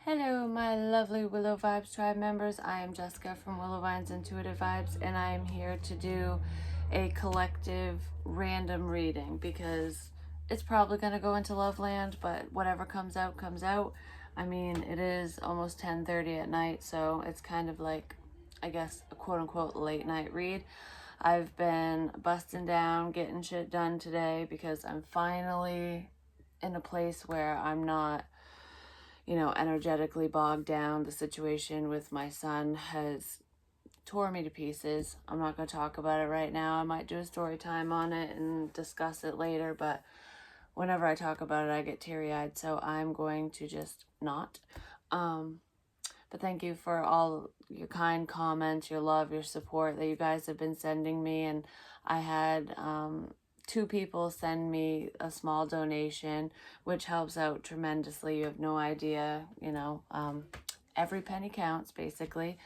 Hello, my lovely Willow Vibes Tribe members. I am Jessica from Willow Vine's Intuitive Vibes, and I am here to do a collective random reading because it's probably going to go into Loveland, but whatever comes out, comes out. I mean, it is almost 10:30 at night, so it's kind of like, I guess, a quote-unquote late night read. I've been busting down, getting shit done today because I'm finally in a place where I'm not energetically bogged down. The situation with my son has tore me to pieces. I'm not going to talk about it right now. I might do a story time on it and discuss it later, but whenever I talk about it, I get teary-eyed, so I'm going to just not. But thank you for all your kind comments, your love, your support that you guys have been sending me. And I had 2 people send me a small donation, which helps out tremendously. You have no idea, every penny counts, basically.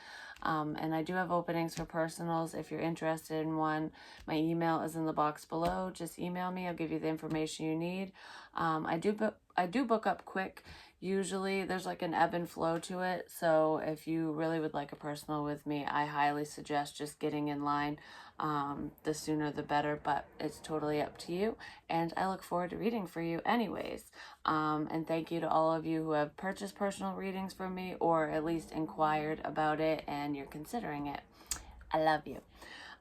And I do have openings for personals. If you're interested in one, my email is in the box below. Just email me. I'll give you the information you need. I do book up quick. Usually there's like an ebb and flow to it. So if you really would like a personal with me, I highly suggest just getting in line. The sooner the better, but it's totally up to you. And I look forward to reading for you anyways. And thank you to all of you who have purchased personal readings from me or at least inquired about it and you're considering it. I love you.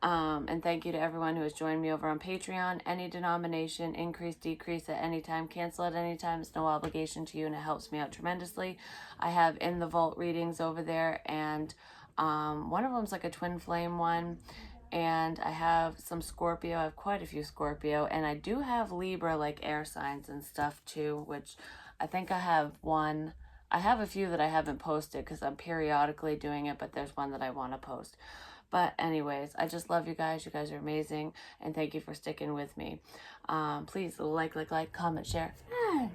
And thank you to everyone who has joined me over on Patreon. Any denomination, increase, decrease at any time, cancel at any time. It's no obligation to you and it helps me out tremendously. I have In the Vault readings over there, and one of them's like a twin flame one. And I have some Scorpio. I have quite a few Scorpio. And I do have Libra, like air signs and stuff too, which I think I have one. I have a few that I haven't posted because I'm periodically doing it, but there's one that I want to post. But anyways, I just love you guys. You guys are amazing. And thank you for sticking with me. Please like, comment, share,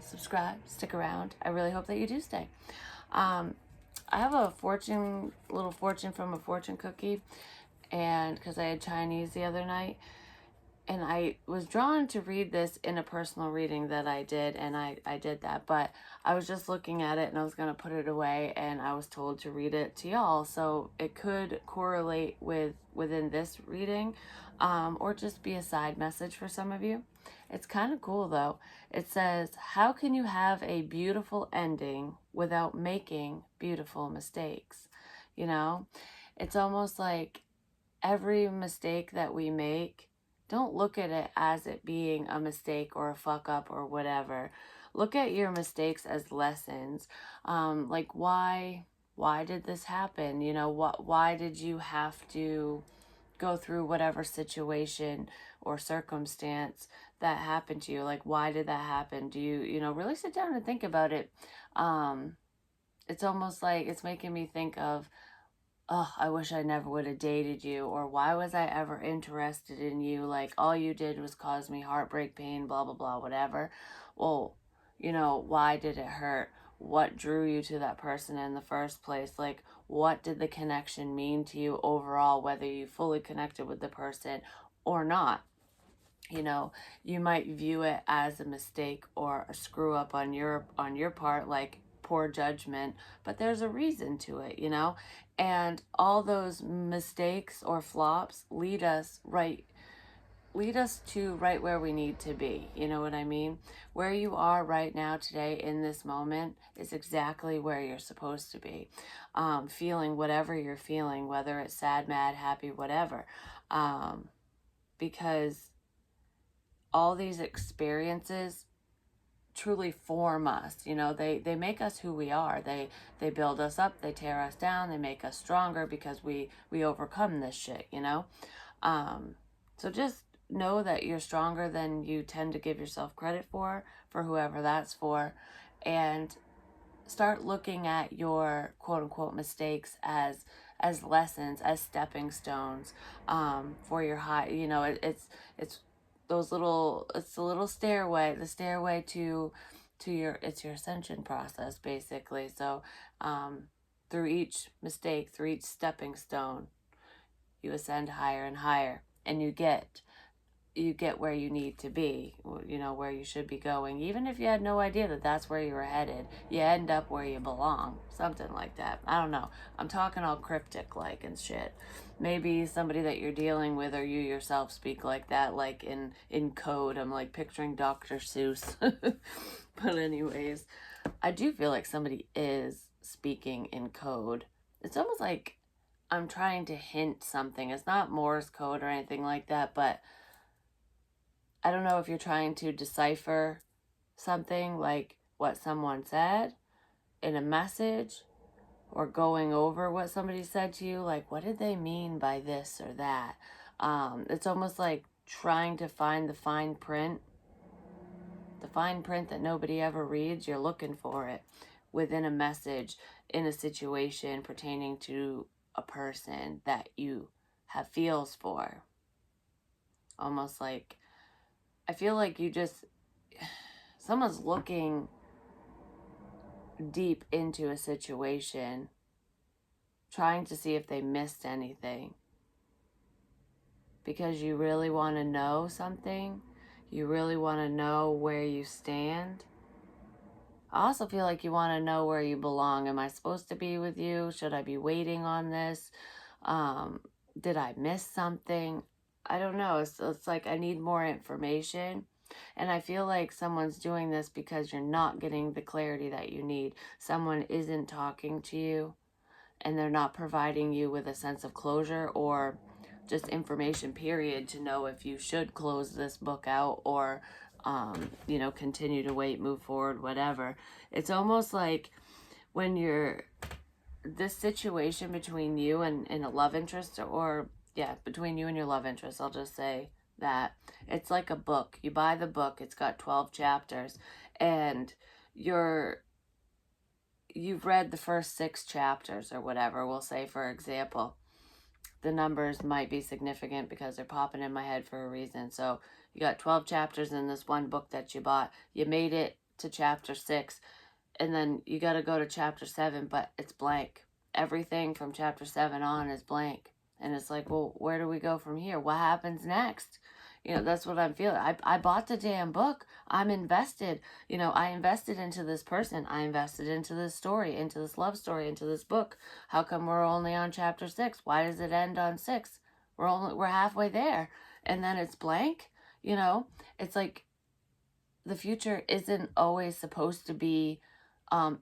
subscribe, stick around. I really hope that you do stay. I have a little fortune from a fortune cookie. And because I had Chinese the other night. And I was drawn to read this in a personal reading that I did, and I did that. But I was just looking at it, and I was going to put it away, and I was told to read it to y'all. So it could correlate within this reading, or just be a side message for some of you. It's kind of cool, though. It says, how can you have a beautiful ending without making beautiful mistakes? It's almost like every mistake that we make, don't look at it as it being a mistake or a fuck up or whatever. Look at your mistakes as lessons. Like why did this happen? Why did you have to go through whatever situation or circumstance that happened to you? Like, why did that happen? Do you, really sit down and think about it? It's almost like it's making me think of, oh, I wish I never would have dated you, or why was I ever interested in you? Like, all you did was cause me heartbreak, pain, blah, blah, blah, whatever. Well, why did it hurt? What drew you to that person in the first place? Like, what did the connection mean to you overall, whether you fully connected with the person or not? You might view it as a mistake or a screw up on your part, like poor judgment, but there's a reason to it, and all those mistakes or flops lead us to right where we need to be. You know what I mean? Where you are right now today in this moment is exactly where you're supposed to be. Feeling whatever you're feeling, whether it's sad, mad, happy, whatever. Because all these experiences truly form us. They make us who we are. They build us up, they tear us down, they make us stronger because we overcome this shit. So just know that you're stronger than you tend to give yourself credit for whoever that's for, and start looking at your quote-unquote mistakes as lessons, as stepping stones, for your high. It's those little, it's the little stairway, the stairway to your, it's your ascension process, basically. So through each mistake, through each stepping stone, you ascend higher and higher, and you get you get where you need to be, you know, where you should be going. Even if you had no idea that that's where you were headed, you end up where you belong. Something like that. I don't know. I'm talking all cryptic like and shit. Maybe somebody that you're dealing with or you yourself speak like that, like in code. I'm like picturing Dr. Seuss. But anyways, I do feel like somebody is speaking in code. It's almost like I'm trying to hint something. It's not Morse code or anything like that, but I don't know if you're trying to decipher something like what someone said in a message or going over what somebody said to you, like what did they mean by this or that. It's almost like trying to find the fine print that nobody ever reads. You're looking for it within a message, in a situation pertaining to a person that you have feels for. Almost like, I feel like someone's looking deep into a situation, trying to see if they missed anything. Because you really want to know something. You really want to know where you stand. I also feel like you want to know where you belong. Am I supposed to be with you? Should I be waiting on this? Did I miss something? I don't know. It's like I need more information. And I feel like someone's doing this because you're not getting the clarity that you need. Someone isn't talking to you and they're not providing you with a sense of closure or just information, period, to know if you should close this book out or, you know, continue to wait, move forward, whatever. It's almost like when this situation between you and a love interest, or between you and your love interest, I'll just say that it's like a book. You buy the book, it's got 12 chapters, and you've read the first 6 chapters or whatever, we'll say, for example. The numbers might be significant because they're popping in my head for a reason. So you got 12 chapters in this one book that you bought. You made it to chapter 6, and then you got to go to chapter 7, but it's blank. Everything from chapter 7 on is blank. And it's like, well, where do we go from here? What happens next? You know, that's what I'm feeling. I bought the damn book. I'm invested. You know, I invested into this person. I invested into this story, into this love story, into this book. How come we're only on chapter 6? Why does it end on 6? We're halfway there. And then it's blank. You know, it's like the future isn't always supposed to be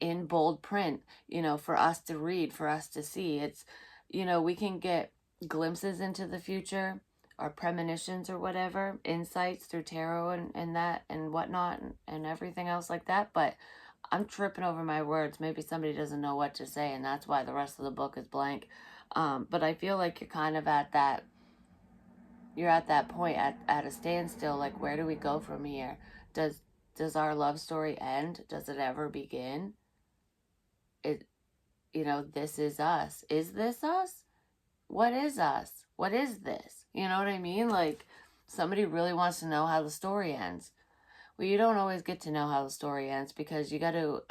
in bold print, you know, for us to read, for us to see. It's, you know, we can get glimpses into the future or premonitions or whatever, insights through tarot and that and whatnot and everything else like that. But I'm tripping over my words. Maybe somebody doesn't know what to say, and that's why the rest of the book is blank. But I feel like you're kind of at that point at a standstill. Like, where do we go from here? Does our love story end? Does it ever begin? You know, this is us. Is this us? What is us? What is this? You know what I mean? Like, somebody really wants to know how the story ends. Well, you don't always get to know how the story ends because you got to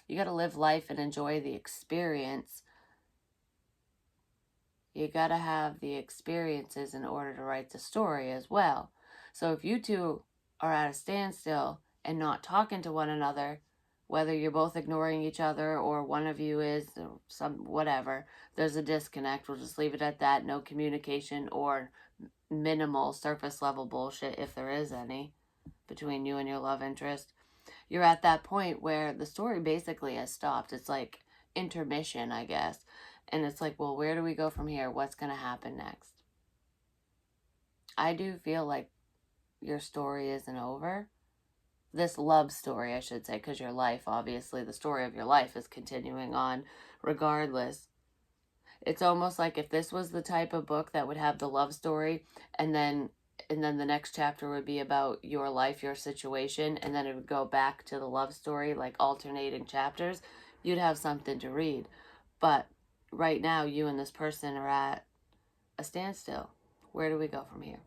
live life and enjoy the experience. You got to have the experiences in order to write the story as well. So if you two are at a standstill and not talking to one another, whether you're both ignoring each other or one of you is, or whatever, there's a disconnect. We'll just leave it at that. No communication or minimal surface level bullshit, if there is any, between you and your love interest. You're at that point where the story basically has stopped. It's like intermission, I guess. And it's like, well, where do we go from here? What's going to happen next? I do feel like your story isn't over. This love story, I should say, because your life, obviously, the story of your life is continuing on regardless. It's almost like if this was the type of book that would have the love story and then the next chapter would be about your life, your situation, and then it would go back to the love story, like alternating chapters, you'd have something to read. But right now, you and this person are at a standstill. Where do we go from here?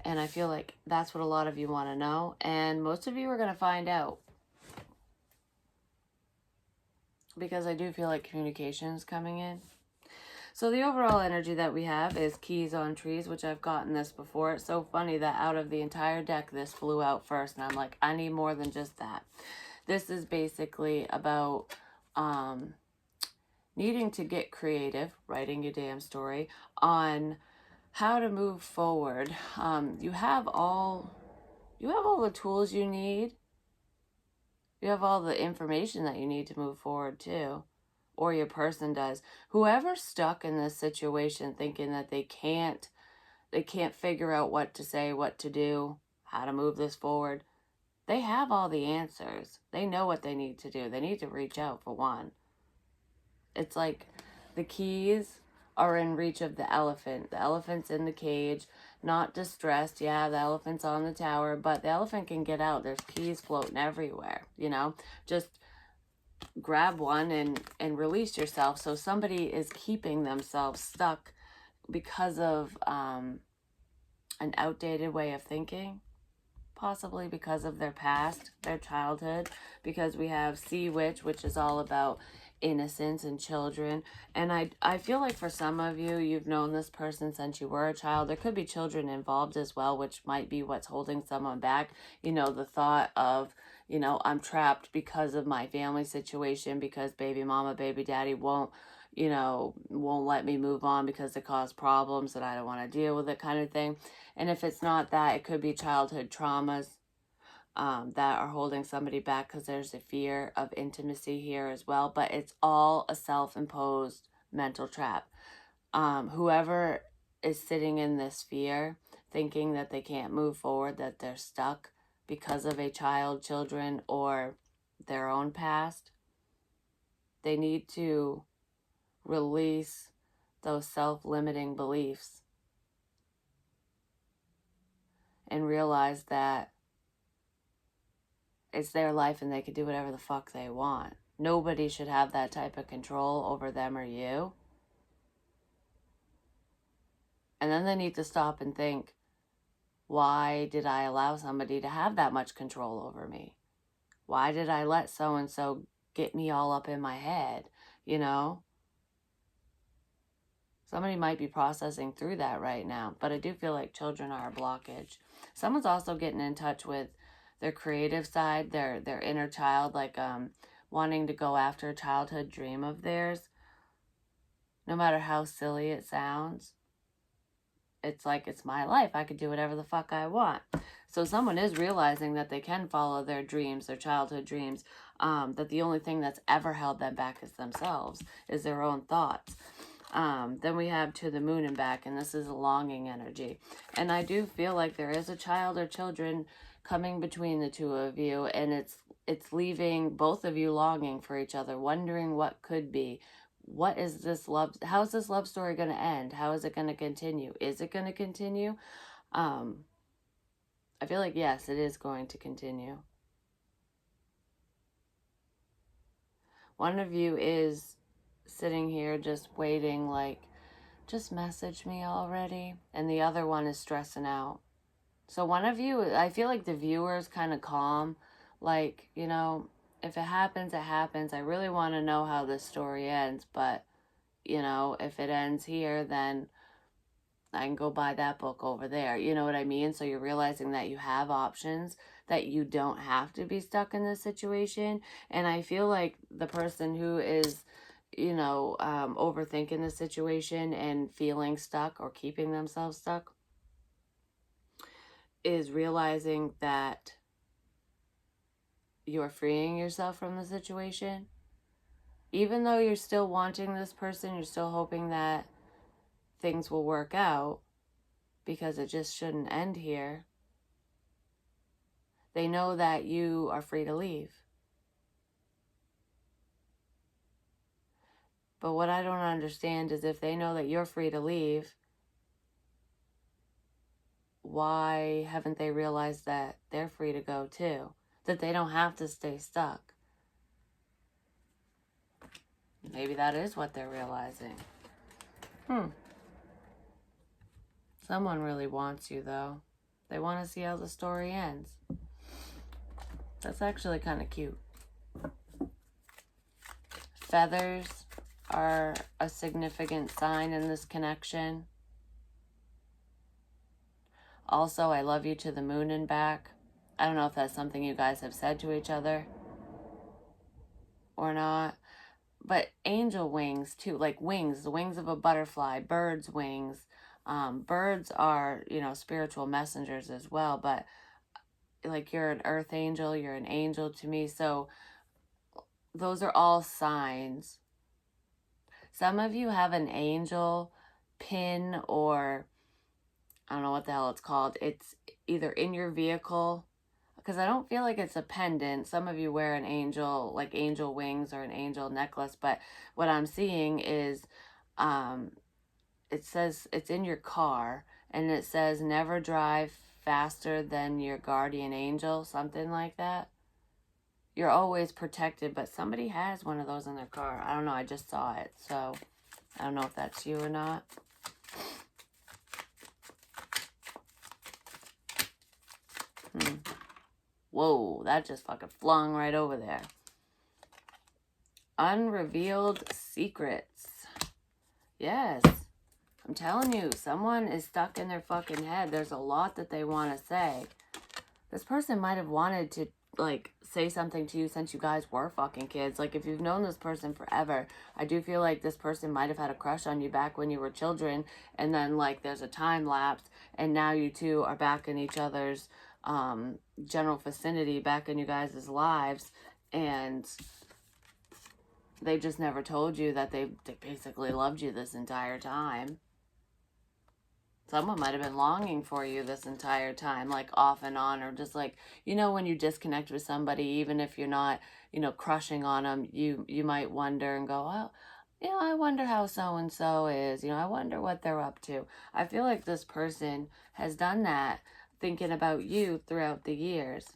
And I feel like that's what a lot of you want to know. And most of you are going to find out. Because I do feel like communication is coming in. So the overall energy that we have is keys on trees, which I've gotten this before. It's so funny that out of the entire deck, this flew out first. And I'm like, I need more than just that. This is basically about needing to get creative, writing your damn story, on how to move forward. You have all the tools you need. You have all the information that you need to move forward too. Or your person does. Whoever's stuck in this situation thinking that they can't figure out what to say, what to do, how to move this forward, they have all the answers. They know what they need to do. They need to reach out, for one. It's like the keys are in reach of the elephant. The elephant's in the cage, not distressed. Yeah, the elephant's on the tower, but the elephant can get out. There's keys floating everywhere, Just grab one and release yourself. So somebody is keeping themselves stuck because of an outdated way of thinking, possibly because of their past, their childhood, because we have Sea Witch, which is all about innocence and children. And I feel like for some of you, you've known this person since you were a child. There could be children involved as well, which might be what's holding someone back. The thought of, I'm trapped because of my family situation, because baby mama, baby daddy won't let me move on because it caused problems that I don't want to deal with, it kind of thing. And if it's not that, it could be childhood traumas that are holding somebody back, because there's a fear of intimacy here as well. But it's all a self-imposed mental trap. Whoever is sitting in this fear, thinking that they can't move forward, that they're stuck because of children, or their own past, they need to release those self-limiting beliefs and realize that it's their life and they can do whatever the fuck they want. Nobody should have that type of control over them or you. And then they need to stop and think, why did I allow somebody to have that much control over me? Why did I let so-and-so get me all up in my head, Somebody might be processing through that right now, but I do feel like children are a blockage. Someone's also getting in touch with their creative side, their inner child, like wanting to go after a childhood dream of theirs. No matter how silly it sounds, it's like, it's my life. I could do whatever the fuck I want. So someone is realizing that they can follow their dreams, their childhood dreams, that the only thing that's ever held them back is themselves, is their own thoughts. Then we have to the moon and back, and this is a longing energy. And I do feel like there is a child or children coming between the two of you, and it's leaving both of you longing for each other, wondering what could be. What is this love? How's this love story going to end? How is it going to continue? Is it going to continue? I feel like, yes, it is going to continue. One of you is sitting here just waiting, like, just message me already. And the other one is stressing out. So one of you, I feel like the viewer is kind of calm. Like, if it happens, it happens. I really want to know how this story ends. But, if it ends here, then I can go buy that book over there. You know what I mean? So you're realizing that you have options, that you don't have to be stuck in this situation. And I feel like the person who is, overthinking the situation and feeling stuck or keeping themselves stuck is realizing that you're freeing yourself from the situation. Even though you're still wanting this person, you're still hoping that things will work out, because it just shouldn't end here. They know that you are free to leave. But what I don't understand is, if they know that you're free to leave, why haven't they realized that they're free to go too? That they don't have to stay stuck. Maybe that is what they're realizing. Someone really wants you, though. They want to see how the story ends. That's actually kind of cute. Feathers, are a significant sign in this connection. Also, I love you to the moon and back. I don't know if that's something you guys have said to each other or not. But angel wings too, like wings, the wings of a butterfly, birds' wings. Birds are, spiritual messengers as well, but like you're an earth angel, you're an angel to me. So those are all signs. Some of you have an angel pin, or I don't know what the hell it's called. It's either in your vehicle, because I don't feel like it's a pendant. Some of you wear an angel, like angel wings or an angel necklace, but what I'm seeing is it says it's in your car, and it says never drive faster than your guardian angel, something like that. You're always protected, but somebody has one of those in their car. I don't know, I just saw it, so I don't know if that's you or not. Whoa, that just fucking flung right over there. Unrevealed secrets. Yes. I'm telling you, someone is stuck in their fucking head. There's a lot that they want to say. This person might have wanted to, like, say something to you since you guys were fucking kids. Like, if you've known this person forever, I do feel like this person might have had a crush on you back when you were children, and then, like, there's a time lapse, and now you two are back in each other's general vicinity, back in you guys' lives, and they just never told you that they basically loved you this entire time. Someone might have been longing for you this entire time, like off and on, or just like, when you disconnect with somebody, even if you're not, crushing on them, you might wonder and go, well, I wonder how so-and-so is, I wonder what they're up to. I feel like this person has done that, thinking about you throughout the years.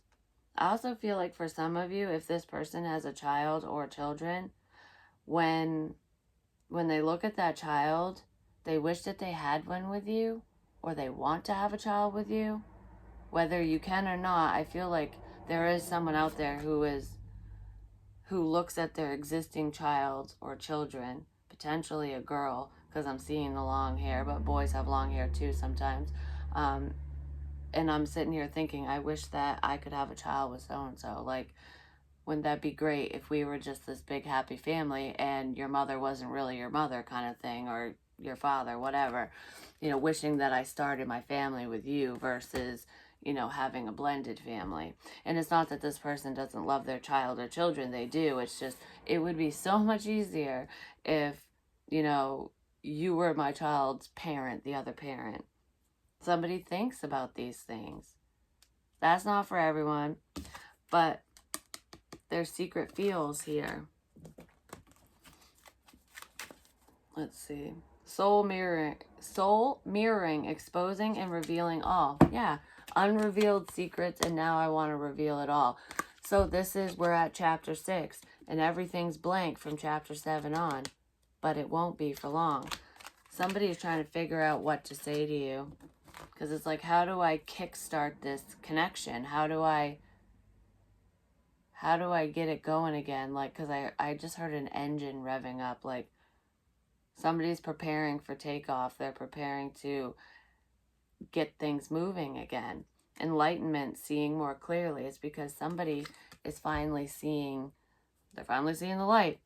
I also feel like for some of you, if this person has a child or children, when they look at that child, they wish that they had one with you, or they want to have a child with you. Whether you can or not, I feel like there is someone out there who looks at their existing child or children, potentially a girl, because I'm seeing the long hair, but boys have long hair too sometimes. And I'm sitting here thinking, I wish that I could have a child with so-and-so. Like, wouldn't that be great if we were just this big happy family and your mother wasn't really your mother, kind of thing, or your father, whatever. Wishing that I started my family with you versus, having a blended family. And it's not that this person doesn't love their child or children. They do. It's just, it would be so much easier if, you were my child's parent, the other parent. Somebody thinks about these things. That's not for everyone, but there's secret feels here. Let's see. Soul mirroring, exposing and revealing all. Yeah, unrevealed secrets, and now I want to reveal it all. So we're at chapter 6, and everything's blank from chapter 7 on, but it won't be for long. Somebody is trying to figure out what to say to you, because it's like, how do I kickstart this connection? How do I get it going again? Like, because I just heard an engine revving up, like somebody's preparing for takeoff. They're preparing to get things moving again. Enlightenment, seeing more clearly. It's because somebody is finally seeing the light.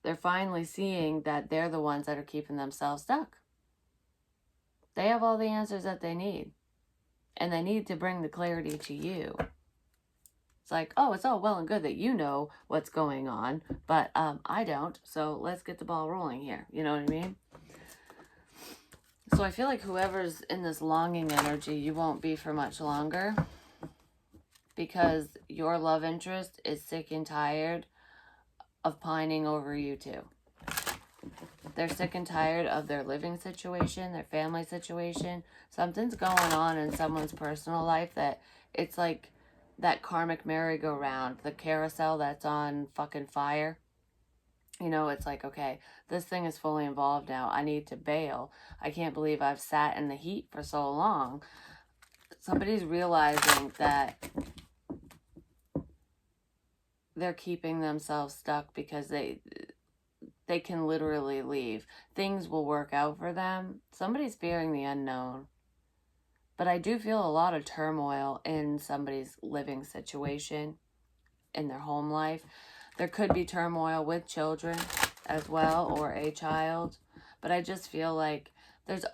They're finally seeing that they're the ones that are keeping themselves stuck. They have all the answers that they need, and they need to bring the clarity to you. It's like, oh, it's all well and good that you know what's going on, but I don't, so let's get the ball rolling here. You know what I mean? So I feel like whoever's in this longing energy, you won't be for much longer, because your love interest is sick and tired of pining over you too. They're sick and tired of their living situation, their family situation. Something's going on in someone's personal life that it's like that karmic merry-go-round, the carousel that's on fucking fire. It's like, okay, this thing is fully involved now. I need to bail. I can't believe I've sat in the heat for so long. Somebody's realizing that they're keeping themselves stuck because they can literally leave. Things will work out for them. Somebody's fearing the unknown. But I do feel a lot of turmoil in somebody's living situation, in their home life. There could be turmoil with children as well, or a child. But I just feel like it's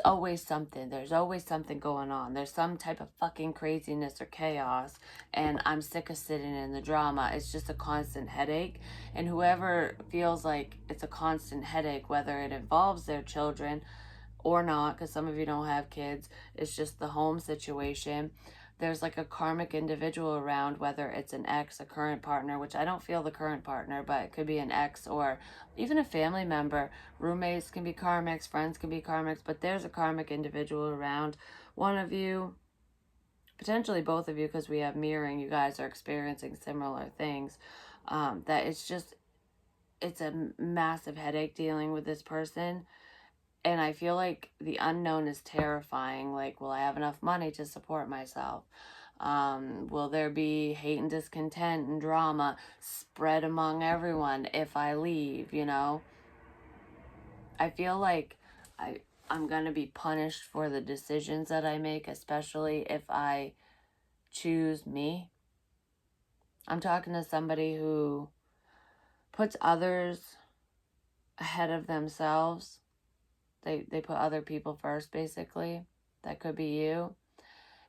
always something. There's always something going on. There's some type of fucking craziness or chaos, and I'm sick of sitting in the drama. It's just a constant headache. And whoever feels like it's a constant headache, whether it involves their children or not, because some of you don't have kids, it's just the home situation. There's like a karmic individual around, whether it's an ex, a current partner, which I don't feel the current partner, but it could be an ex or even a family member. Roommates can be karmics, friends can be karmics, but there's a karmic individual around. One of you, potentially both of you, because we have mirroring, you guys are experiencing similar things. That it's a massive headache dealing with this person. And I feel like the unknown is terrifying. Like, will I have enough money to support myself? Will there be hate and discontent and drama spread among everyone if I leave, you know? I feel like I'm going to be punished for the decisions that I make, especially if I choose me. I'm talking to somebody who puts others ahead of themselves. They put other people first, basically. That could be you.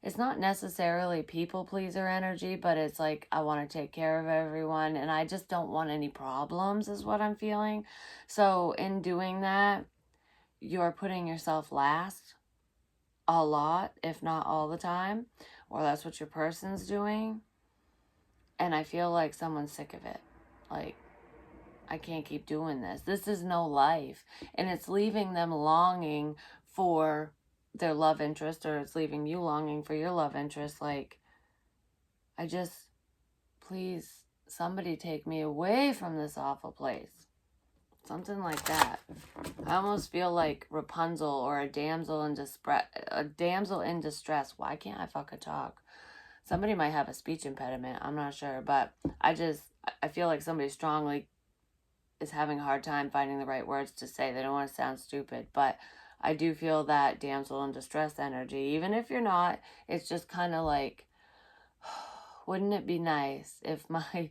It's not necessarily people pleaser energy, but it's like, I want to take care of everyone and I just don't want any problems, is what I'm feeling. So in doing that, you're putting yourself last a lot, if not all the time, or that's what your person's doing. And I feel like someone's sick of it. Like, I can't keep doing this. This is no life. And it's leaving them longing for their love interest, or it's leaving you longing for your love interest. Like, please, somebody take me away from this awful place. Something like that. I almost feel like Rapunzel or a damsel in distress. Why can't I fucking talk? Somebody might have a speech impediment. I'm not sure. But I feel like somebody strongly is having a hard time finding the right words to say. They don't want to sound stupid, but I do feel that damsel in distress energy. Even if you're not, it's just kind of like, wouldn't it be nice if my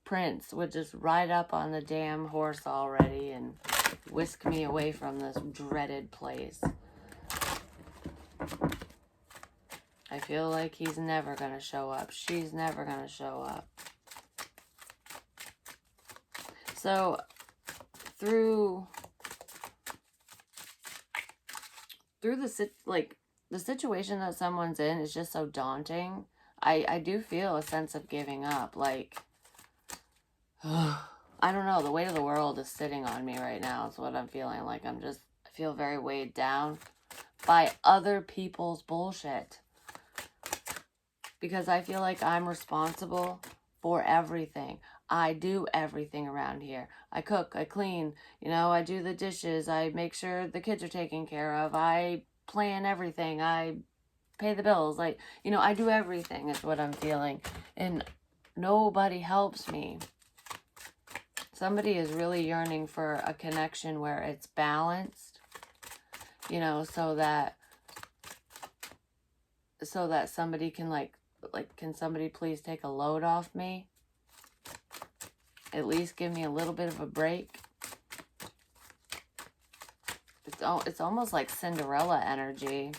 prince would just ride up on the damn horse already and whisk me away from this dreaded place? I feel like he's never going to show up. She's never going to show up. So through the situation that someone's in is just so daunting. I do feel a sense of giving up. Like, I don't know, the weight of the world is sitting on me right now. Is what I'm feeling. Like, I feel very weighed down by other people's bullshit, because I feel like I'm responsible for everything. I do everything around here. I cook, I clean, I do the dishes, I make sure the kids are taken care of, I plan everything, I pay the bills, I do everything, is what I'm feeling. And nobody helps me. Somebody is really yearning for a connection where it's balanced, so that somebody can can somebody please take a load off me? At least give me a little bit of a break. It's almost like Cinderella energy,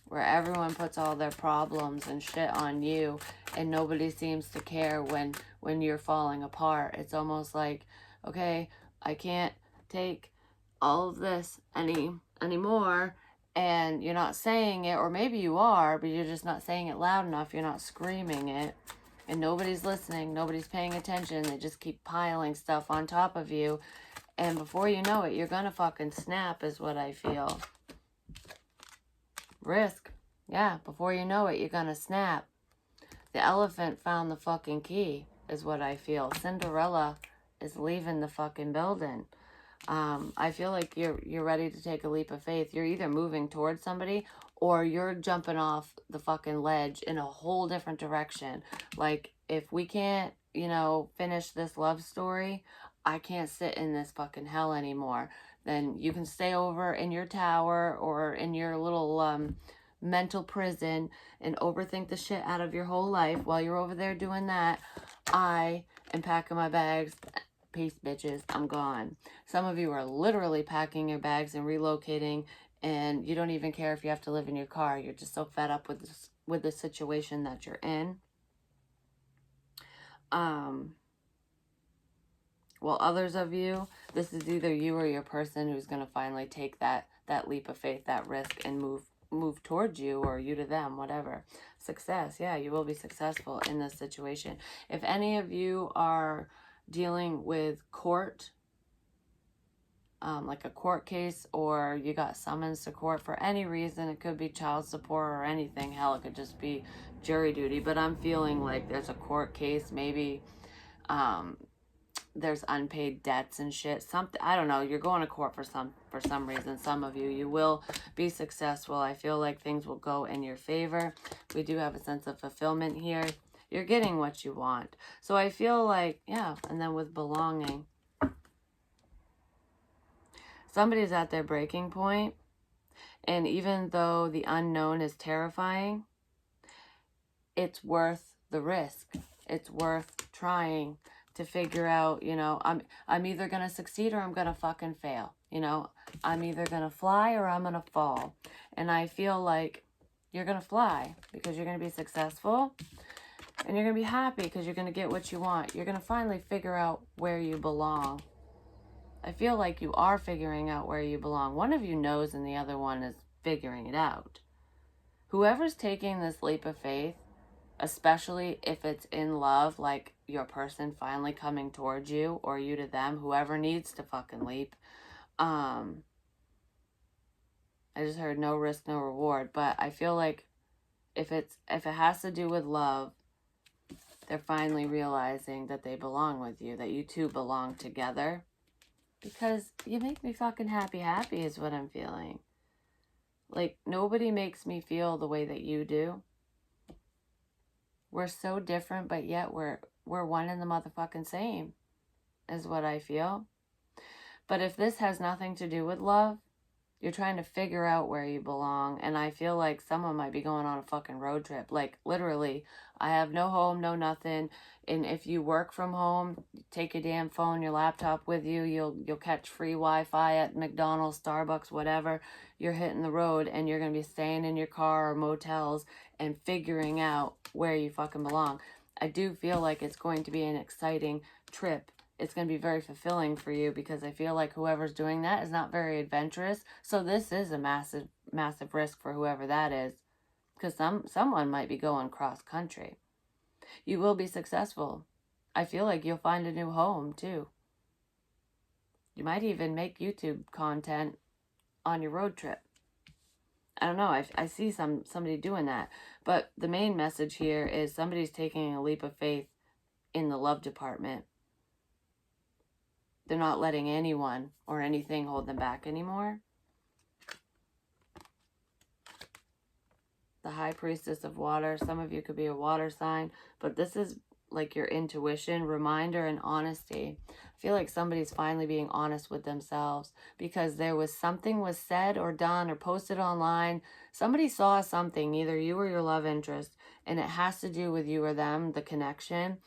where everyone puts all their problems and shit on you, and nobody seems to care when you're falling apart. It's almost like, okay, I can't take all of this anymore, and you're not saying it, or maybe you are, but you're just not saying it loud enough. You're not screaming it. And nobody's listening, nobody's paying attention. They just keep piling stuff on top of you. And before you know it, you're gonna fucking snap, is what I feel. Risk. Yeah, before you know it, you're gonna snap. The elephant found the fucking key, is what I feel. Cinderella is leaving the fucking building. I feel like you're ready to take a leap of faith. You're either moving towards somebody, or you're jumping off the fucking ledge in a whole different direction. Like, if we can't, finish this love story, I can't sit in this fucking hell anymore. Then you can stay over in your tower or in your little mental prison and overthink the shit out of your whole life while you're over there doing that. I am packing my bags. Peace, bitches. I'm gone. Some of you are literally packing your bags and relocating, and you don't even care if you have to live in your car. You're just so fed up with the situation that you're in. Well, others of you, this is either you or your person who's going to finally take that leap of faith, that risk, and move towards you, or you to them, whatever. Success. Yeah, you will be successful in this situation. If any of you are dealing with court, like a court case, or you got summons to court for any reason, it could be child support or anything. Hell, it could just be jury duty. But I'm feeling like there's a court case, maybe there's unpaid debts and shit. Something, I don't know. You're going to court for some reason. Some of you will be successful. I feel like things will go in your favor. We do have a sense of fulfillment here. You're getting what you want. So I feel like, yeah. And then with belonging, somebody's at their breaking point, and even though the unknown is terrifying, it's worth the risk. It's worth trying to figure out, I'm either going to succeed or I'm going to fucking fail. I'm either going to fly or I'm going to fall. And I feel like you're going to fly because you're going to be successful, and you're going to be happy because you're going to get what you want. You're going to finally figure out where you belong. I feel like you are figuring out where you belong. One of you knows and the other one is figuring it out. Whoever's taking this leap of faith, especially if it's in love, like your person finally coming towards you or you to them, whoever needs to fucking leap. I just heard no risk, no reward, but I feel like if it has to do with love, they're finally realizing that they belong with you, that you two belong together. Because you make me fucking happy is what I'm feeling. Like, nobody makes me feel the way that you do. We're so different, but yet we're one and the motherfucking same, is what I feel. But if this has nothing to do with love, you're trying to figure out where you belong. And I feel like someone might be going on a fucking road trip. Like, literally, I have no home, no nothing. And if you work from home, take your damn phone, your laptop with you. You'll catch free Wi-Fi at McDonald's, Starbucks, whatever. You're hitting the road, and you're going to be staying in your car or motels and figuring out where you fucking belong. I do feel like it's going to be an exciting trip. It's going to be very fulfilling for you, because I feel like whoever's doing that is not very adventurous. So this is a massive, massive risk for whoever that is, because someone might be going cross country. You will be successful. I feel like you'll find a new home too. You might even make YouTube content on your road trip. I don't know. I see somebody doing that. But the main message here is somebody's taking a leap of faith in the love department. They're not letting anyone or anything hold them back anymore. The High Priestess of Water. Some of you could be a water sign, but this is like your intuition, reminder, and honesty. I feel like somebody's finally being honest with themselves, because there was something was said or done or posted online. Somebody saw something, either you or your love interest, and it has to do with you or them, the connection,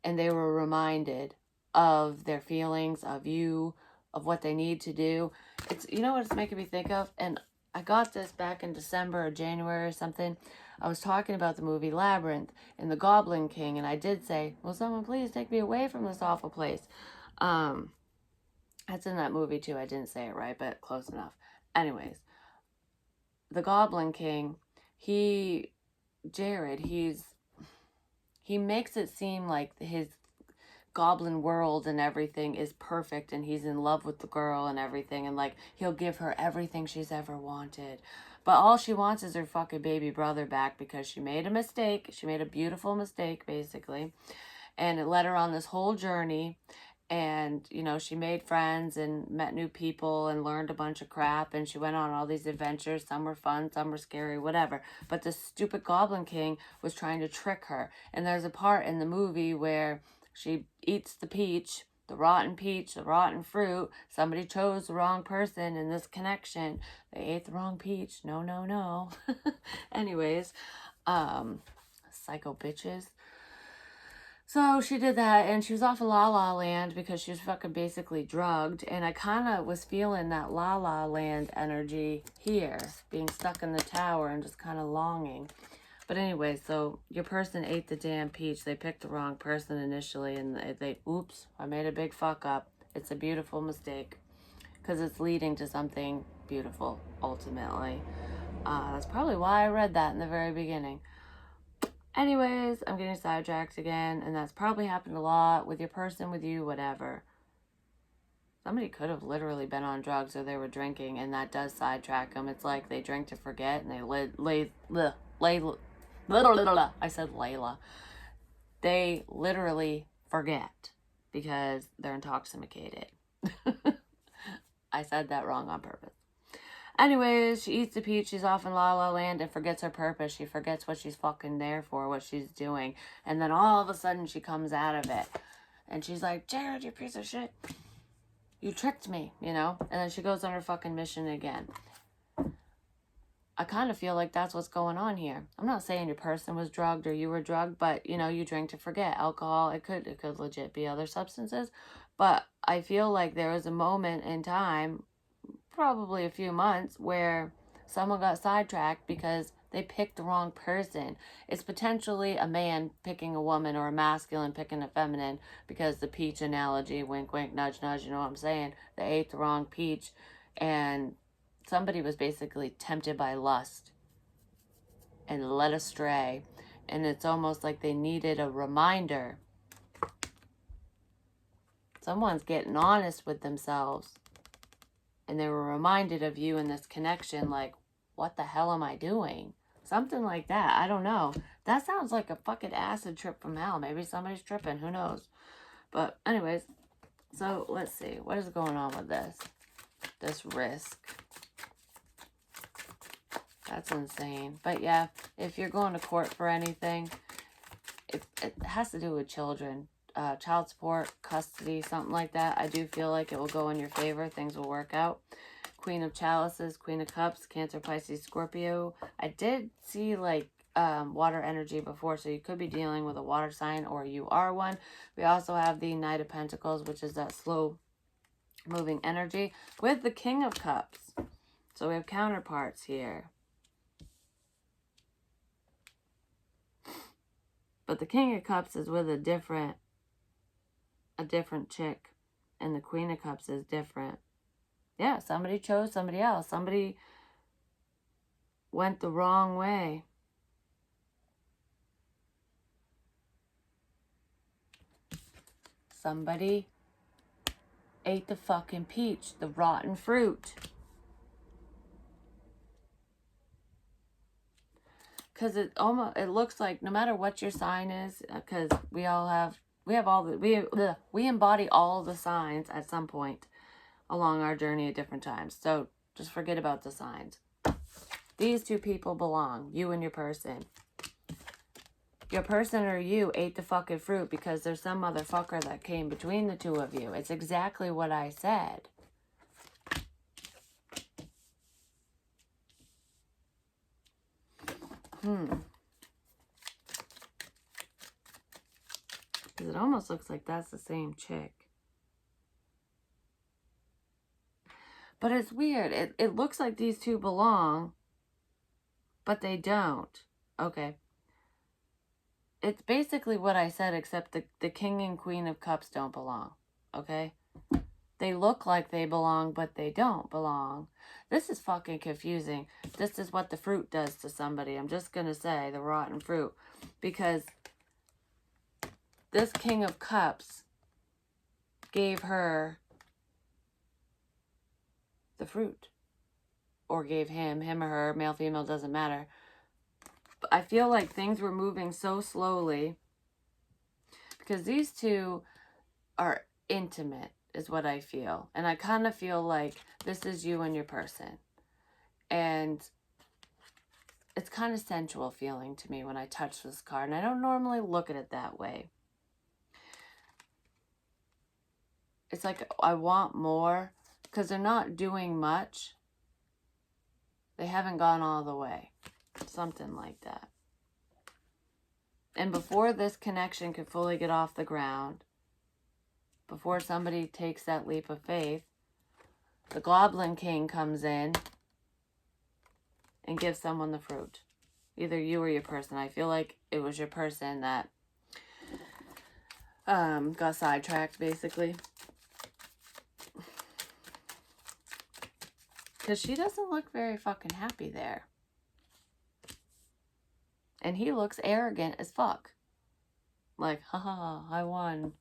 and they were reminded of their feelings, of you, of what they need to do. It's, you know what it's making me think of? And I got this back in December or January or something. I was talking about the movie Labyrinth and the Goblin King, and I did say, will someone please take me away from this awful place? That's in that movie too. I didn't say it right, but close enough. Anyways, the Goblin King, Jared, he makes it seem like his goblin world and everything is perfect, and he's in love with the girl and everything, and like he'll give her everything she's ever wanted, but all she wants is her fucking baby brother back, because she made a mistake. She made a beautiful mistake, basically, and it led her on this whole journey. And she made friends and met new people and learned a bunch of crap, and she went on all these adventures. Some were fun, some were scary, whatever, but the stupid Goblin King was trying to trick her. And there's a part in the movie where She eats the peach, the rotten peach, the rotten fruit. Somebody chose the wrong person in this connection. They ate the wrong peach. No, no, no. Anyways, psycho bitches. So she did that, and she was off in La La Land because she was fucking basically drugged. And I kind of was feeling that La La Land energy here, being stuck in the tower and just kind of longing. But anyway, so your person ate the damn peach. They picked the wrong person initially, and oops, I made a big fuck up. It's a beautiful mistake because it's leading to something beautiful, ultimately. That's probably why I read that in the very beginning. Anyways, I'm getting sidetracked again, and that's probably happened a lot with your person, with you, whatever. Somebody could have literally been on drugs or they were drinking, and that does sidetrack them. It's like they drink to forget, and they I said Layla. They literally forget because they're intoxicated. I said that wrong on purpose. Anyways, she eats the peach, she's off in La La Land and forgets her purpose. She forgets what she's fucking there for, what she's doing. And then all of a sudden she comes out of it. And she's like, Jared, you piece of shit. You tricked me, you know? And then she goes on her fucking mission again. I kind of feel like that's what's going on here. I'm not saying your person was drugged or you were drugged, but, you know, you drink to forget. Alcohol, it could legit be other substances. But I feel like there was a moment in time, probably a few months, where someone got sidetracked because they picked the wrong person. It's potentially a man picking a woman or a masculine picking a feminine, because the peach analogy, wink, wink, nudge, nudge, you know what I'm saying? They ate the wrong peach, and somebody was basically tempted by lust and led astray. And it's almost like they needed a reminder. Someone's getting honest with themselves, and they were reminded of you in this connection, like, what the hell am I doing? Something like that. I don't know. That sounds like a fucking acid trip from hell. Maybe somebody's tripping. Who knows? But anyways, so let's see. What is going on with this? This risk. That's insane. But yeah, if you're going to court for anything, it has to do with children. Child support, custody, something like that. I do feel like it will go in your favor. Things will work out. Queen of Chalices, Queen of Cups, Cancer, Pisces, Scorpio. I did see like water energy before, so you could be dealing with a water sign or you are one. We also have the Knight of Pentacles, which is that slow moving energy, with the King of Cups. So we have counterparts here. But the King of Cups is with a different chick, and the Queen of Cups is different. Yeah, somebody chose somebody else. Somebody went the wrong way. Somebody ate the fucking peach, the rotten fruit. Because it looks like no matter what your sign is, because we embody all the signs at some point along our journey at different times. So just forget about the signs. These two people belong, you and your person. Your person or you ate the fucking fruit because there's some motherfucker that came between the two of you. It's exactly what I said. Because it almost looks like that's the same chick. But it's weird. It looks like these two belong, but they don't. Okay. It's basically what I said, except the King and Queen of Cups don't belong. Okay? They look like they belong, but they don't belong. This is fucking confusing. This is what the fruit does to somebody. I'm just going to say the rotten fruit. Because this King of Cups gave her the fruit. Or gave him or her, male, female, doesn't matter. But I feel like things were moving so slowly because these two are intimate, is what I feel. And I kind of feel like this is you and your person. And it's kind of sensual feeling to me when I touch this card. And I don't normally look at it that way. it's like I want more because they're not doing much. They haven't gone all the way. Something like that. And before this connection could fully get off the ground, before somebody takes that leap of faith, the Goblin King comes in and gives someone the fruit. Either you or your person. I feel like it was your person that got sidetracked, basically. Because she doesn't look very fucking happy there. And he looks arrogant as fuck. Like, haha, I won.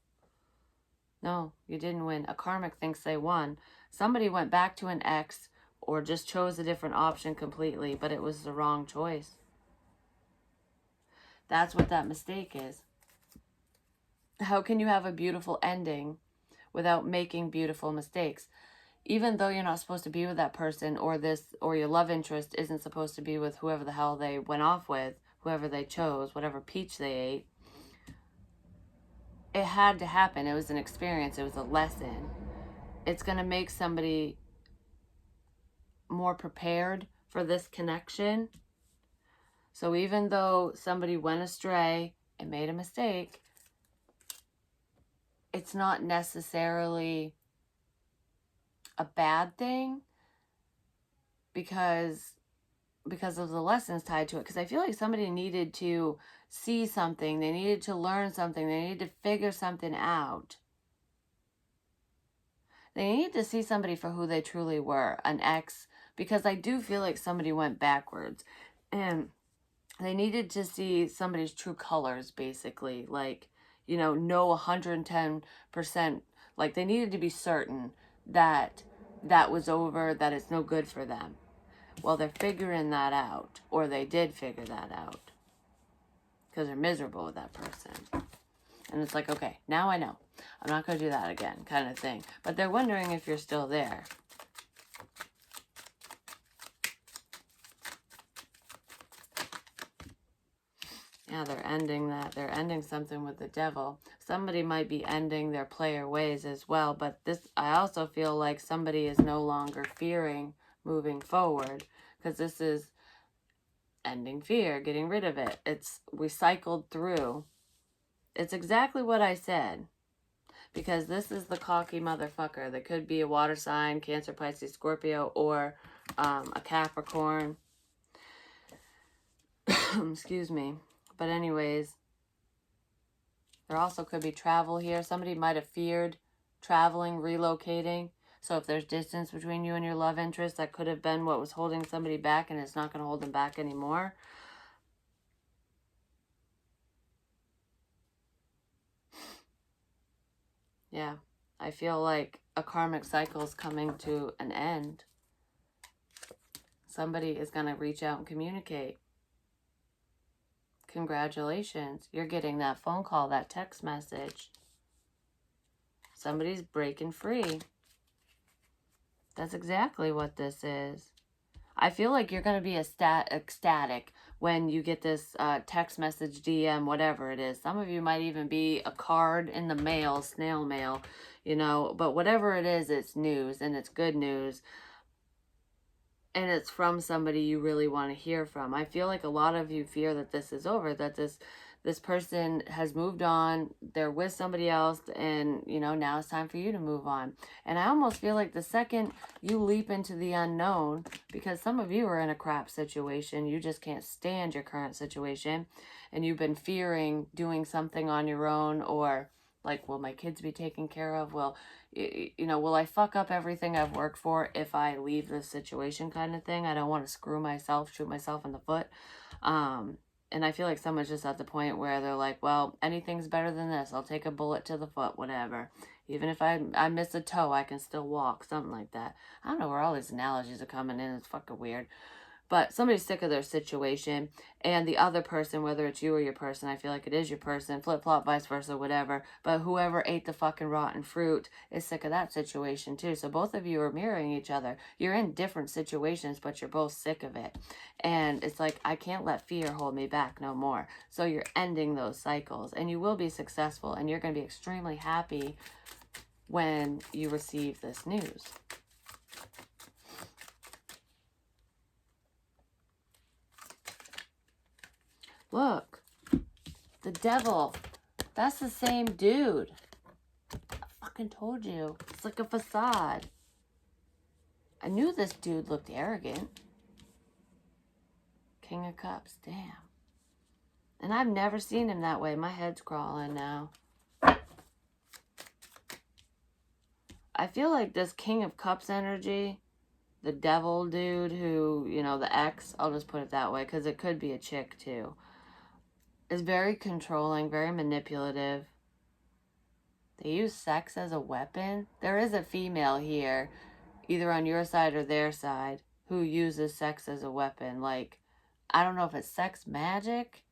No, you didn't win. A karmic thinks they won. Somebody went back to an ex or just chose a different option completely, but it was the wrong choice. That's what that mistake is. How can you have a beautiful ending without making beautiful mistakes? Even though you're not supposed to be with that person, or your love interest isn't supposed to be with whoever the hell they went off with, whoever they chose, whatever peach they ate, it had to happen. It was an experience. It was a lesson. It's going to make somebody more prepared for this connection. So even though somebody went astray and made a mistake, it's not necessarily a bad thing because of the lessons tied to it. Because I feel like somebody needed to see something. They needed to learn something. They needed to figure something out. They needed to see somebody for who they truly were, an ex, because I do feel like somebody went backwards. And they needed to see somebody's true colors, basically. Like, know 110%. Like, they needed to be certain that that was over, that it's no good for them. Well, they're figuring that out, or they did figure that out, because they're miserable with that person. And it's like, okay, now I know. I'm not going to do that again, kind of thing. But they're wondering if you're still there. Yeah, they're ending that. They're ending something with the devil. Somebody might be ending their player ways as well. But this, I also feel like somebody is no longer fearing moving forward. Because this is ending fear, getting rid of it. It's recycled through. It's exactly what I said. Because this is the cocky motherfucker. That could be a water sign, Cancer, Pisces, Scorpio, or a Capricorn. Excuse me. But anyways, there also could be travel here. Somebody might have feared traveling, relocating. So if there's distance between you and your love interest, that could have been what was holding somebody back, and it's not going to hold them back anymore. Yeah, I feel like a karmic cycle is coming to an end. Somebody is going to reach out and communicate. Congratulations, you're getting that phone call, that text message. Somebody's breaking free. That's exactly what this is. I feel like you're going to be ecstatic when you get this text message, DM, whatever it is. Some of you might even be a card in the mail, snail mail, but whatever it is, it's news, and it's good news. And it's from somebody you really want to hear from. I feel like a lot of you fear that this is over, that this person has moved on, they're with somebody else, and now it's time for you to move on. And I almost feel like the second you leap into the unknown, because some of you are in a crap situation, you just can't stand your current situation, and you've been fearing doing something on your own, or like, will my kids be taken care of? Will I fuck up everything I've worked for if I leave this situation, kind of thing? I don't want to screw myself, shoot myself in the foot. And I feel like someone's just at the point where they're like, well, anything's better than this. I'll take a bullet to the foot, whatever. Even if I miss a toe, I can still walk, something like that. I don't know where all these analogies are coming in. It's fucking weird. But somebody's sick of their situation, and the other person, whether it's you or your person, I feel like it is your person, flip-flop, vice versa, whatever, but whoever ate the fucking rotten fruit is sick of that situation too. So both of you are mirroring each other. You're in different situations, but you're both sick of it. And it's like, I can't let fear hold me back no more. So you're ending those cycles, and you will be successful, and you're going to be extremely happy when you receive this news. Look, the devil. That's the same dude. I fucking told you. It's like a facade. I knew this dude looked arrogant. King of Cups, damn. And I've never seen him that way. My head's crawling now. I feel like this King of Cups energy, the devil dude who, you know, the ex, I'll just put it that way because it could be a chick too, is very controlling, very manipulative. They use sex as a weapon. There is a female here, either on your side or their side, who uses sex as a weapon. Like, I don't know if it's sex magic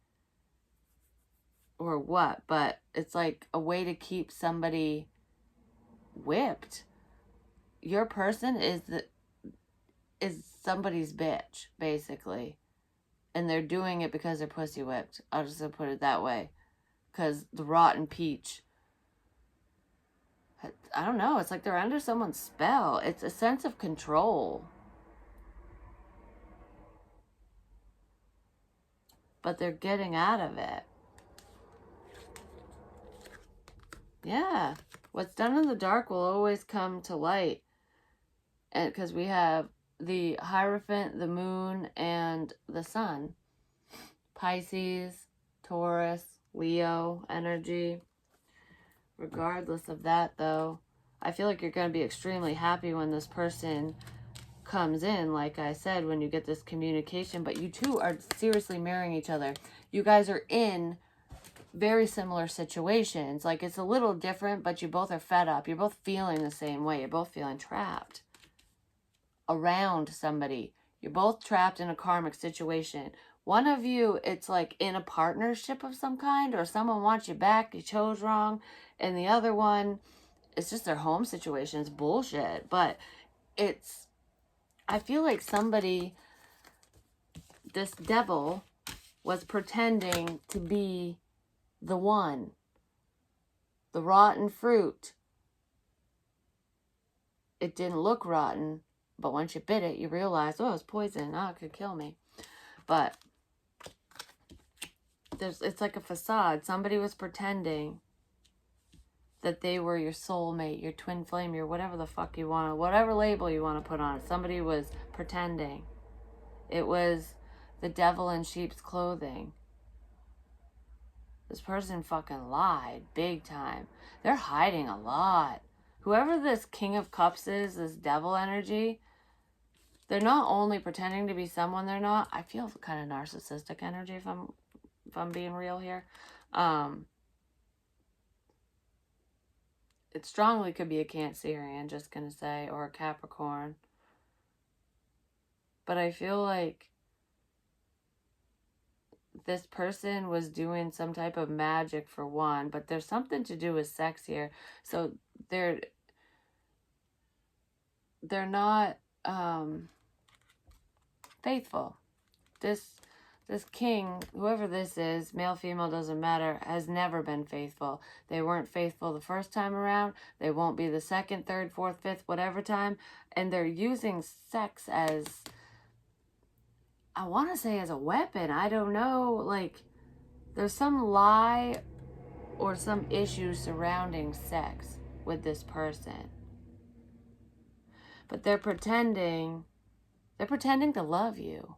or what, but it's like a way to keep somebody whipped. Your person is somebody's bitch, basically. And they're doing it because they're pussy whipped. I'll just put it that way. Because the rotten peach, I don't know, it's like they're under someone's spell. It's a sense of control. But they're getting out of it. Yeah. What's done in the dark will always come to light. And because we have the Hierophant, the moon, and the sun. Pisces, Taurus, Leo energy. Regardless of that, though, I feel like you're going to be extremely happy when this person comes in, like I said, when you get this communication. But you two are seriously mirroring each other. You guys are in very similar situations. Like, it's a little different, but you both are fed up. You're both feeling the same way. You're both feeling trapped around somebody. You're both trapped in a karmic situation. One of you, it's like in a partnership of some kind, or someone wants you back, you chose wrong. And the other one, it's just their home situation. It's bullshit. But I feel like somebody, this devil, was pretending to be the one. The rotten fruit. It didn't look rotten, but once you bit it, you realize, oh, it's poison. Oh, it could kill me. But it's like a facade. Somebody was pretending that they were your soulmate, your twin flame, your whatever the fuck you want, whatever label you want to put on it. Somebody was pretending. It was the devil in sheep's clothing. This person fucking lied big time. They're hiding a lot. Whoever this King of Cups is, this devil energy, they're not only pretending to be someone they're not. I feel kind of narcissistic energy if I'm being real here. It strongly could be a Cancerian, just gonna say, or a Capricorn. But I feel like this person was doing some type of magic for one, but there's something to do with sex here. So they're not faithful. This king, whoever this is, male, female, doesn't matter, has never been faithful. They weren't faithful the first time around. They won't be the second, third, fourth, fifth, whatever time. And they're using sex as, I want to say, as a weapon. I don't know. Like, there's some lie or some issue surrounding sex with this person. But they're pretending to love you.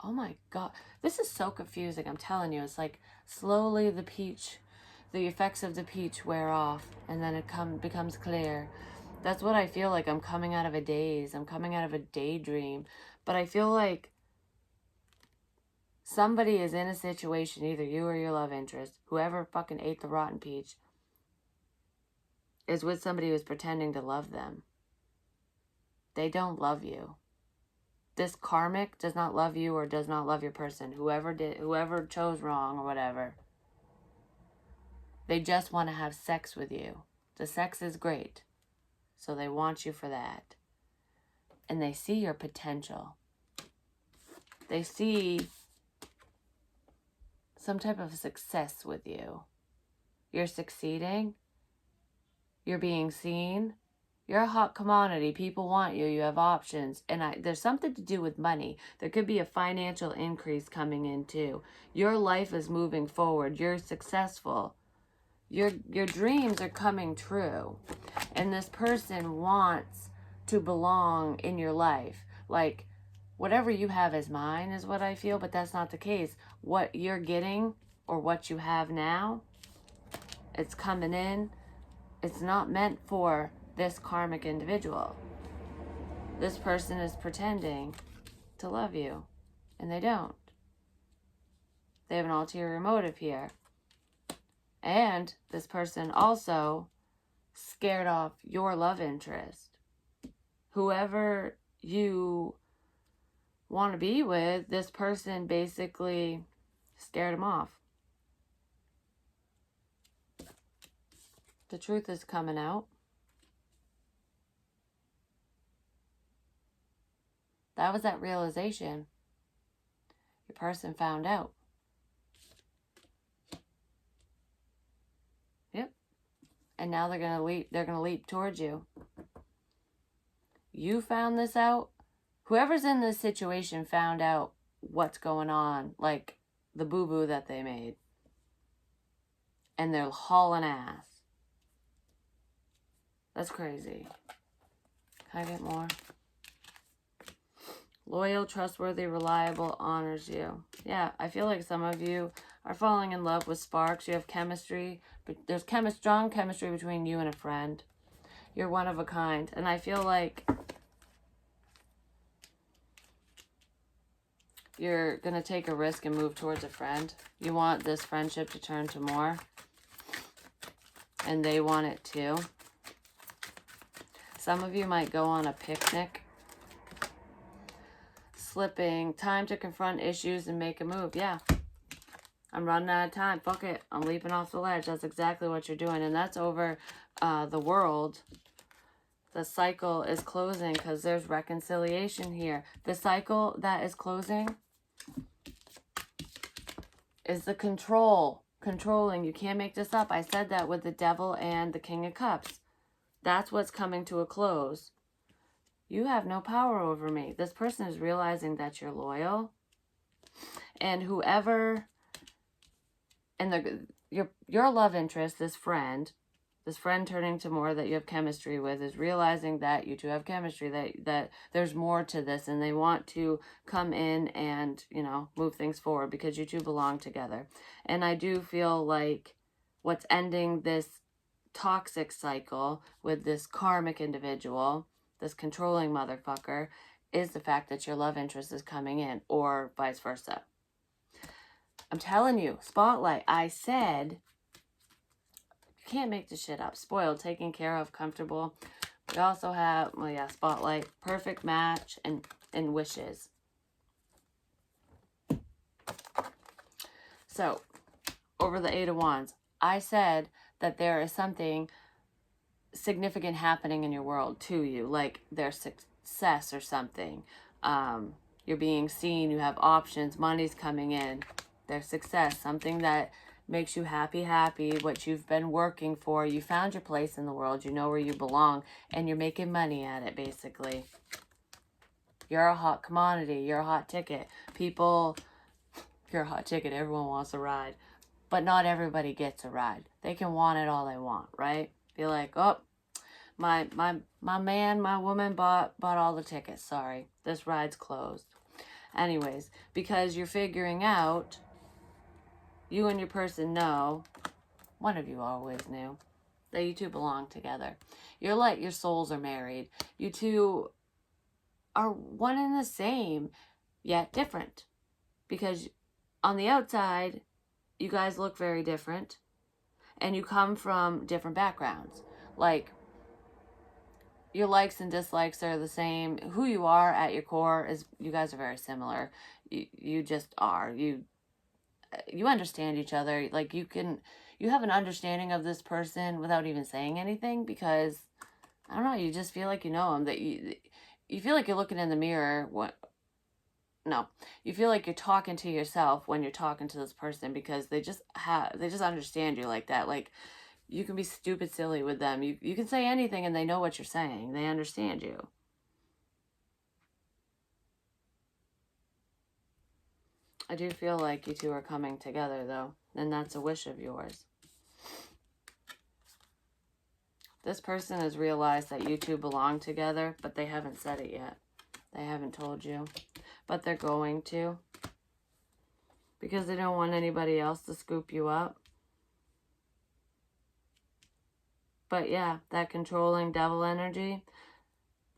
Oh my God. This is so confusing. I'm telling you. It's like slowly the effects of the peach wear off, and then it becomes clear. That's what I feel like. I'm coming out of a daze. I'm coming out of a daydream. But I feel like somebody is in a situation, either you or your love interest, whoever fucking ate the rotten peach, is with somebody who's pretending to love them. They don't love you. This karmic does not love you or does not love your person. Whoever chose wrong or whatever. They just want to have sex with you. The sex is great. So they want you for that. And they see your potential. They see some type of success with you. You're succeeding. You're being seen. You're a hot commodity. People want you. You have options. And there's something to do with money. There could be a financial increase coming in too. Your life is moving forward. You're successful. Your dreams are coming true. And this person wants to belong in your life. Like, whatever you have is mine is what I feel, but that's not the case. What you're getting or what you have now, it's coming in. It's not meant for this karmic individual. This person is pretending to love you, and they don't. They have an ulterior motive here. And this person also scared off your love interest. Whoever you want to be with, this person basically scared him off. The truth is coming out. That was that realization. Your person found out. Yep. And now they're gonna leap towards you. You found this out. Whoever's in this situation found out what's going on, like the boo-boo that they made. And they're hauling ass. That's crazy. Can I get more? Loyal, trustworthy, reliable, honors you. Yeah, I feel like some of you are falling in love with sparks. You have chemistry, but there's strong chemistry between you and a friend. You're one of a kind. And I feel like you're going to take a risk and move towards a friend. You want this friendship to turn to more. And they want it too. Some of you might go on a picnic. Slipping. Time to confront issues and make a move. Yeah. I'm running out of time. Fuck it. I'm leaping off the ledge. That's exactly what you're doing. And that's over the world. The cycle is closing because there's reconciliation here. The cycle that is closing is the controlling. You can't make this up. I said that with the Devil and the King of Cups. That's what's coming to a close. You have no power over me. This person is realizing that you're loyal. And whoever, and your love interest, this friend turning to more that you have chemistry with, is realizing that you two have chemistry, that there's more to this, and they want to come in and, move things forward because you two belong together. And I do feel like what's ending this toxic cycle with this karmic individual, this controlling motherfucker, is the fact that your love interest is coming in, or vice versa. I'm telling you, spotlight. I said, you can't make this shit up. Spoiled, taken care of, comfortable. We also have, spotlight, perfect match, and wishes. So, over the Eight of Wands, I said that there is something significant happening in your world to you, like there's success or something. You're being seen, you have options, money's coming in. There's success, something that makes you happy, what you've been working for. You found your place in the world, you know where you belong, and you're making money at it, basically. You're a hot commodity, you're a hot ticket. You're a hot ticket, everyone wants a ride. But not everybody gets a ride. They can want it all they want, right? Be like, oh, my man, my woman bought all the tickets. Sorry, this ride's closed. Anyways, because you're figuring out, you and your person know, one of you always knew, that you two belong together. You're like, your souls are married. You two are one and the same, yet different. Because on the outside, you guys look very different, and you come from different backgrounds. Like, your likes and dislikes are the same. Who you are at your core is, you guys are very similar. You just are. You understand each other. Like, you have an understanding of this person without even saying anything, because, I don't know, you just feel like you know them. That you feel like you're looking in the mirror. You feel like you're talking to yourself when you're talking to this person, because they just understand you like that. Like, you can be stupid silly with them. You can say anything and they know what you're saying. They understand you. I do feel like you two are coming together, though, and that's a wish of yours. This person has realized that you two belong together, but they haven't said it yet. They haven't told you, but they're going to, because they don't want anybody else to scoop you up. But yeah, that controlling devil energy,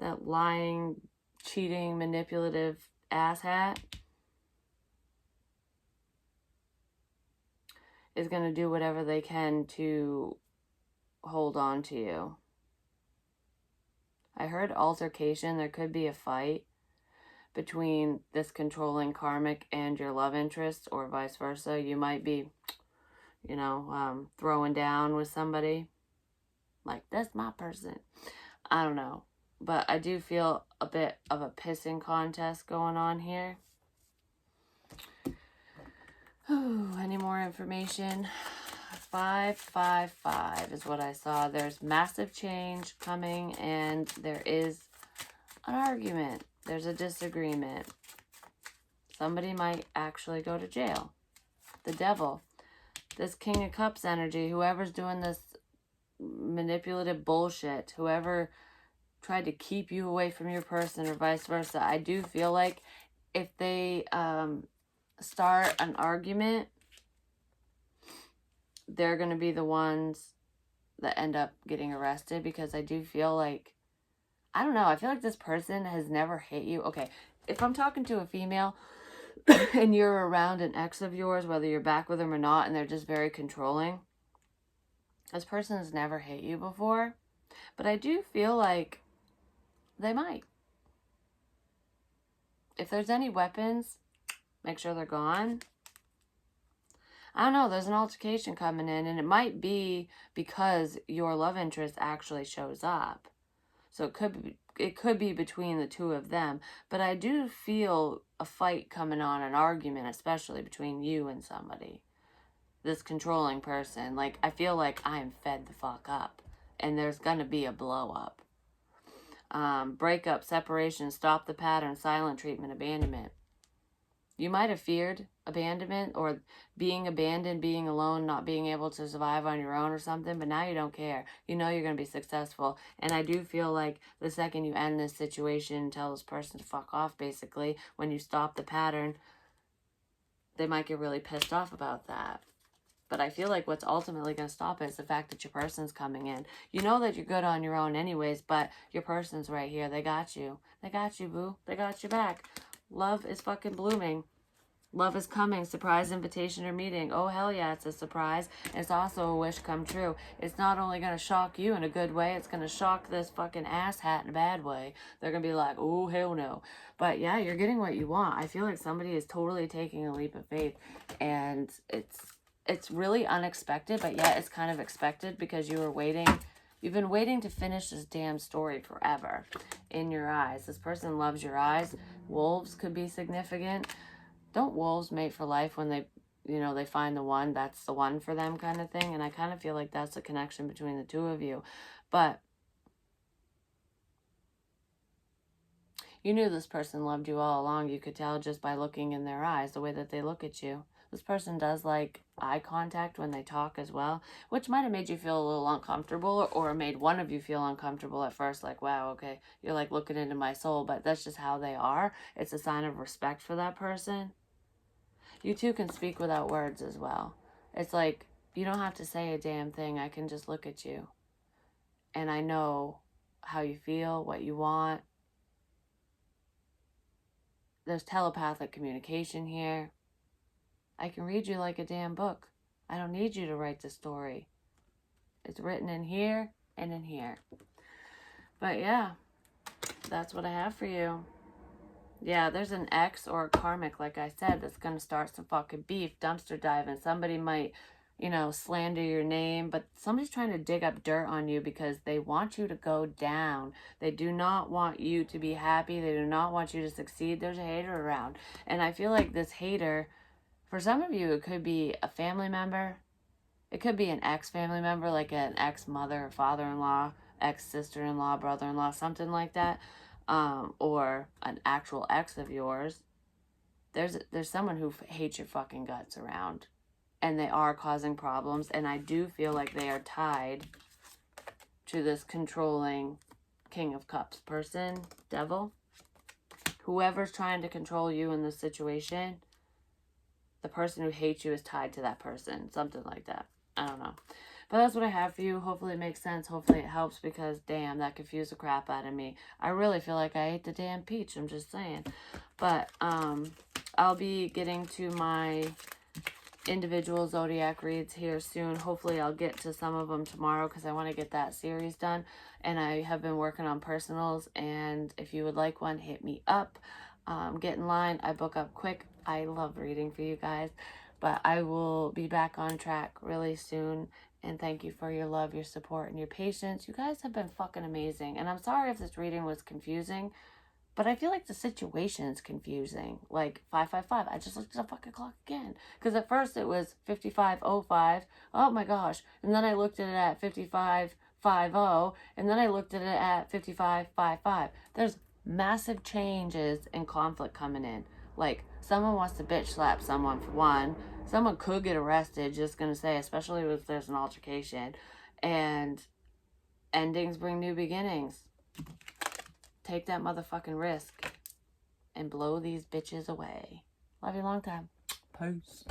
that lying, cheating, manipulative asshat is going to do whatever they can to hold on to you. I heard altercation. There could be a fight between this controlling karmic and your love interest, or vice versa. You might be, throwing down with somebody. Like, that's my person. I don't know. But I do feel a bit of a pissing contest going on here. Any more information? 555 is what I saw. There's massive change coming, and there is an argument. There's a disagreement. Somebody might actually go to jail. The devil. This King of Cups energy, whoever's doing this manipulative bullshit, whoever tried to keep you away from your person or vice versa, I do feel like if they start an argument, they're going to be the ones that end up getting arrested, because I do feel like, I don't know, I feel like this person has never hit you. Okay, if I'm talking to a female and you're around an ex of yours, whether you're back with them or not, and they're just very controlling, this person has never hit you before, but I do feel like they might. If there's any weapons, make sure they're gone. I don't know, there's an altercation coming in, and it might be because your love interest actually shows up. So it could be between the two of them, but I do feel a fight coming on, an argument, especially between you and somebody. This controlling person. Like, I feel like I am fed the fuck up, and there's gonna be a blow up. Breakup, separation, stop the pattern, silent treatment, abandonment. You might have feared abandonment, or being abandoned, being alone, not being able to survive on your own or something, but now you don't care. You know you're going to be successful. And I do feel like the second you end this situation, tell this person to fuck off, basically, when you stop the pattern, they might get really pissed off about that. But I feel like what's ultimately going to stop it is the fact that your person's coming in. You know that you're good on your own anyways, but your person's right here. They got you. They got you, boo. They got you back. Love is fucking blooming. Love is coming. Surprise invitation or meeting. Oh, hell yeah, it's a surprise. It's also a wish come true. It's not only going to shock you in a good way, it's going to shock this fucking asshat in a bad way. They're going to be like, oh, hell no. But yeah, you're getting what you want. I feel like somebody is totally taking a leap of faith, and it's really unexpected, but yet it's kind of expected, because you were waiting. You've been waiting to finish this damn story forever. In your eyes. This person loves your eyes. Wolves could be significant. Don't wolves mate for life when they find the one that's the one for them, kind of thing? And I kind of feel like that's the connection between the two of you. But you knew this person loved you all along. You could tell just by looking in their eyes, the way that they look at you. This person does like eye contact when they talk as well, which might have made you feel a little uncomfortable, or made one of you feel uncomfortable at first, like, wow, okay, you're like looking into my soul, but that's just how they are. It's a sign of respect for that person. You two can speak without words as well. It's like, you don't have to say a damn thing. I can just look at you, and I know how you feel, what you want. There's telepathic communication here. I can read you like a damn book. I don't need you to write the story. It's written in here and in here. But yeah, that's what I have for you. Yeah, there's an ex or a karmic, like I said, that's going to start some fucking beef, dumpster diving. Somebody might, slander your name, but somebody's trying to dig up dirt on you because they want you to go down. They do not want you to be happy. They do not want you to succeed. There's a hater around. And I feel like this hater, for some of you, it could be a family member. It could be an ex-family member, like an ex-mother, father-in-law, ex-sister-in-law, brother-in-law, something like that, or an actual ex of yours. There's someone who hates your fucking guts around, and they are causing problems, and I do feel like they are tied to this controlling King of Cups person, devil. Whoever's trying to control you in this situation, the person who hates you is tied to that person. Something like that. I don't know. But that's what I have for you. Hopefully it makes sense. Hopefully it helps, because damn, that confused the crap out of me. I really feel like I ate the damn peach. I'm just saying. But I'll be getting to my individual zodiac reads here soon. Hopefully I'll get to some of them tomorrow, because I want to get that series done. And I have been working on personals, and if you would like one, hit me up. Get in line. I book up quick. I love reading for you guys. But I will be back on track really soon. And thank you for your love, your support, and your patience. You guys have been fucking amazing. And I'm sorry if this reading was confusing, but I feel like the situation is confusing. Like 555. I just looked at the fucking clock again. Because at first it was 55:05. Oh my gosh. And then I looked at it at 55:50. And then I looked at it at 55:55. There's massive changes and conflict coming in. Like, someone wants to bitch slap someone for one. Someone could get arrested, just gonna say, especially if there's an altercation. And endings bring new beginnings. Take that motherfucking risk and blow these bitches away. Love you long time. Peace.